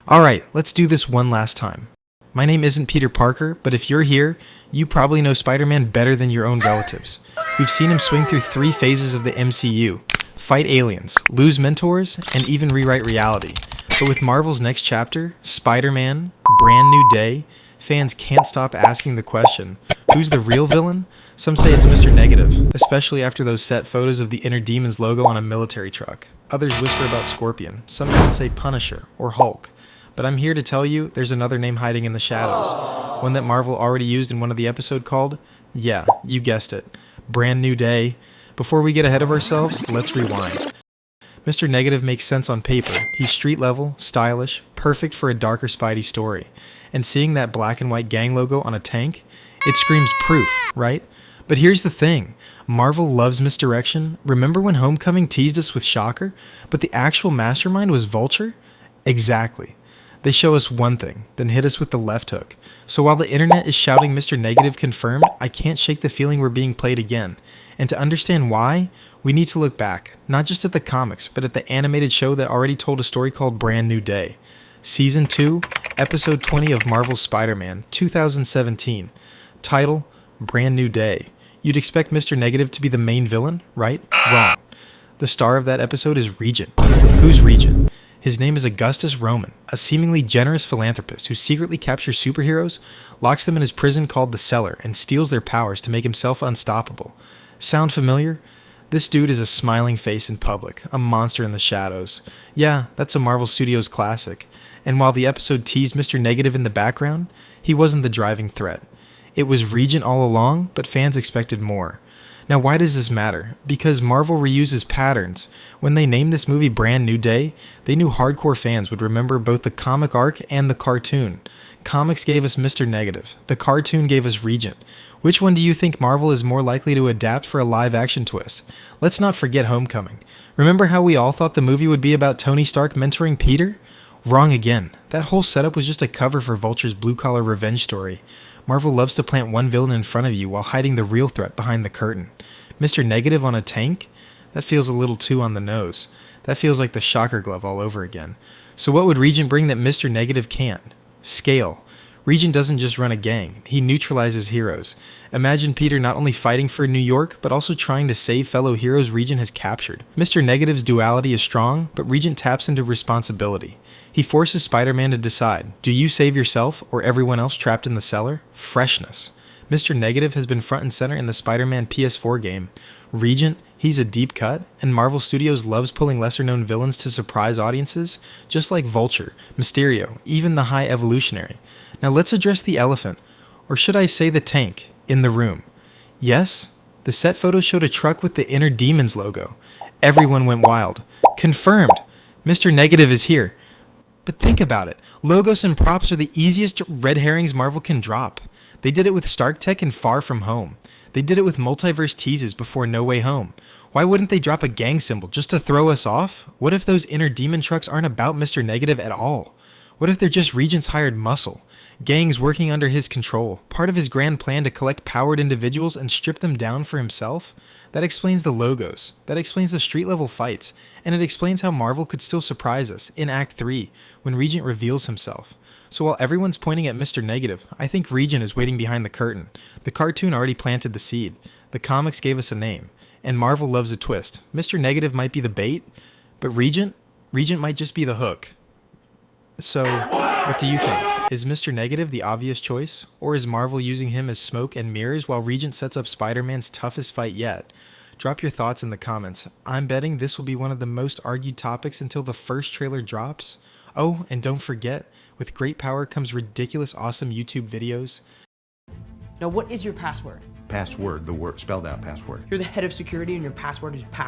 Alright, let's do this one last time. My name isn't Peter Parker, but if you're here, you probably know Spider-Man better than your own relatives. We've seen him swing through 3 phases of the MCU, fight aliens, lose mentors, and even rewrite reality. But with Marvel's next chapter, Spider-Man, Brand New Day, fans can't stop asking the question, who's the real villain? Some say it's Mr. Negative, especially after those set photos of the Inner Demons logo on a military truck. Others whisper about Scorpion, some even say Punisher or Hulk. But I'm here to tell you there's another name hiding in the shadows, one that Marvel already used in one of the episodes called, yeah, you guessed it, Brand New Day. Before we get ahead of ourselves, let's rewind. Mr. Negative makes sense on paper. He's street level, stylish, perfect for a darker Spidey story. And seeing that black and white gang logo on a tank, it screams proof, right? But here's the thing, Marvel loves misdirection. Remember when Homecoming teased us with Shocker, but the actual mastermind was Vulture? Exactly. They show us one thing, then hit us with the left hook. So while the internet is shouting Mr. Negative confirmed, I can't shake the feeling we're being played again. And to understand why, we need to look back, not just at the comics, but at the animated show that already told a story called Brand New Day. Season 2, Episode 20 of Marvel's Spider-Man, 2017. Title, Brand New Day. You'd expect Mr. Negative to be the main villain, right? Wrong. The star of that episode is Regent. Who's Regent? His name is Augustus Roman, a seemingly generous philanthropist who secretly captures superheroes, locks them in his prison called the Cellar, and steals their powers to make himself unstoppable. Sound familiar? This dude is a smiling face in public, a monster in the shadows. Yeah, that's a Marvel Studios classic. And while the episode teased Mr. Negative in the background, he wasn't the driving threat. It was Regent all along, but fans expected more. Now why does this matter? Because Marvel reuses patterns. When they named this movie Brand New Day, they knew hardcore fans would remember both the comic arc and the cartoon. Comics gave us Mr. Negative. The cartoon gave us Regent. Which one do you think Marvel is more likely to adapt for a live-action twist? Let's not forget Homecoming. Remember how we all thought the movie would be about Tony Stark mentoring Peter? Wrong again. That whole setup was just a cover for Vulture's blue-collar revenge story. Marvel loves to plant one villain in front of you while hiding the real threat behind the curtain. Mr. Negative on a tank? That feels a little too on the nose. That feels like the Shocker glove all over again. So what would Regent bring that Mr. Negative can't? Scale. Regent doesn't just run a gang, he neutralizes heroes. Imagine Peter not only fighting for New York, but also trying to save fellow heroes Regent has captured. Mr. Negative's duality is strong, but Regent taps into responsibility. He forces Spider-Man to decide, do you save yourself or everyone else trapped in the cellar? Freshness. Mr. Negative has been front and center in the Spider-Man PS4 game. Regent, he's a deep cut, and Marvel Studios loves pulling lesser-known villains to surprise audiences, just like Vulture, Mysterio, even the High Evolutionary. Now let's address the elephant, or should I say the tank, in the room. Yes, the set photo showed a truck with the Inner Demons logo. Everyone went wild. Confirmed! Mr. Negative is here. But think about it, logos and props are the easiest red herrings Marvel can drop. They did it with Stark Tech and Far From Home. They did it with multiverse teases before No Way Home. Why wouldn't they drop a gang symbol just to throw us off? What if those Inner Demon trucks aren't about Mr. Negative at all? What if they're just Regent's hired muscle? Gangs working under his control, part of his grand plan to collect powered individuals and strip them down for himself? That explains the logos, that explains the street-level fights, and it explains how Marvel could still surprise us in Act 3, when Regent reveals himself. So while everyone's pointing at Mr. Negative, I think Regent is waiting behind the curtain. The cartoon already planted the seed. The comics gave us a name. And Marvel loves a twist. Mr. Negative might be the bait, but Regent might just be the hook. So, what do you think? Is Mr. Negative the obvious choice? Or is Marvel using him as smoke and mirrors while Regent sets up Spider-Man's toughest fight yet? Drop your thoughts in the comments. I'm betting this will be one of the most argued topics until the first trailer drops. Oh, and don't forget, with great power comes ridiculous awesome YouTube videos. Now what is your password? Password, the word spelled out password. You're the head of security and your password is password.